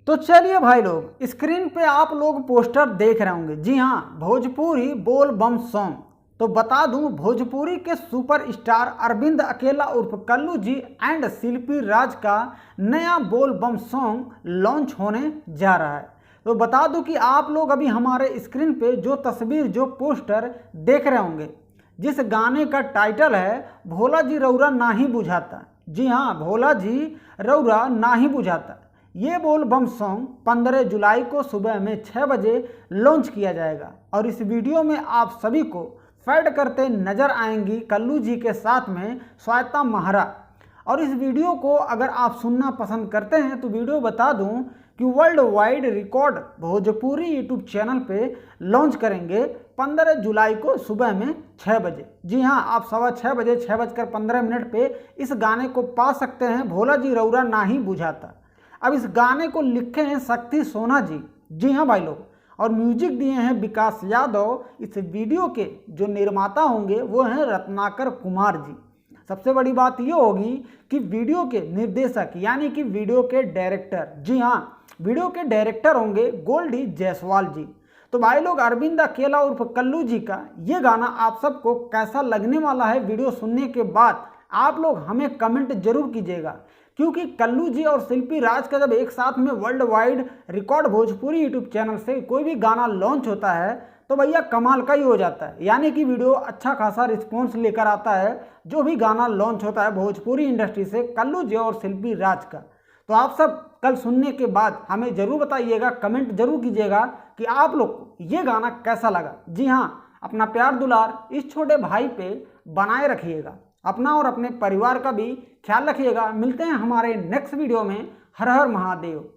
तो चलिए भाई लोग, स्क्रीन पे आप लोग पोस्टर देख रहे होंगे। जी हाँ, भोजपुरी बोल बम सॉन्ग। तो बता दूं, भोजपुरी के सुपरस्टार अरविंद अकेला उर्फ कल्लू जी एंड शिल्पी राज का नया बोल बम सॉन्ग लॉन्च होने जा रहा है। तो बता दूं कि आप लोग अभी हमारे स्क्रीन पे जो तस्वीर, जो पोस्टर देख रहे होंगे, जिस गाने का टाइटल है भोला जी रौरा ना ही बुझाता। जी हाँ, भोला जी रौरा ना ही बुझाता। ये बोल बम सॉन्ग 15 जुलाई को सुबह में 6 बजे लॉन्च किया जाएगा और इस वीडियो में आप सभी को फैड करते नजर आएंगी कल्लू जी के साथ में श्वेता महरा। और इस वीडियो को अगर आप सुनना पसंद करते हैं तो वीडियो बता दूं कि world wide record Bhojpuri YouTube channel पे लॉन्च करेंगे 15 जुलाई को सुबह में 6 बजे। जी हाँ, आप 6:15 बजे 6:15 पे इस गाने को पा सकते हैं, भोला जी रौरा ना ही बुझाता। अब इस गाने को लिखे हैं शक्ति सोना जी। जी हाँ भाई लोग, और म्यूजिक दिए हैं विकास यादव। इस वीडियो के जो निर्माता होंगे वो हैं रत्नाकर कुमार जी। सबसे बड़ी बात ये होगी कि वीडियो के निर्देशक यानी कि वीडियो के डायरेक्टर, जी हाँ, वीडियो के डायरेक्टर होंगे गोल्डी जायसवाल जी। तो भाई लोग, अरविंद अकेला उर्फ कल्लू जी का ये गाना आप सबको कैसा लगने वाला है, वीडियो सुनने के बाद आप लोग हमें कमेंट जरूर कीजिएगा। क्योंकि कल्लू जी और शिल्पी राज का जब एक साथ में world wide record Bhojpuri YouTube channel से कोई भी गाना लॉन्च होता है तो भैया कमाल का ही हो जाता है। यानी कि वीडियो अच्छा खासा रिस्पॉन्स लेकर आता है जो भी गाना लॉन्च होता है भोजपुरी इंडस्ट्री से कल्लू जी और शिल्पी राज का। तो आप सब कल सुनने के बाद हमें जरूर बताइएगा, कमेंट जरूर कीजिएगा कि आप लोग को ये गाना कैसा लगा। जी हाँ, अपना प्यार दुलार इस छोटे भाई पे बनाए रखिएगा। अपना और अपने परिवार का भी ख्याल रखिएगा। मिलते हैं हमारे नेक्स्ट वीडियो में। हर हर महादेव।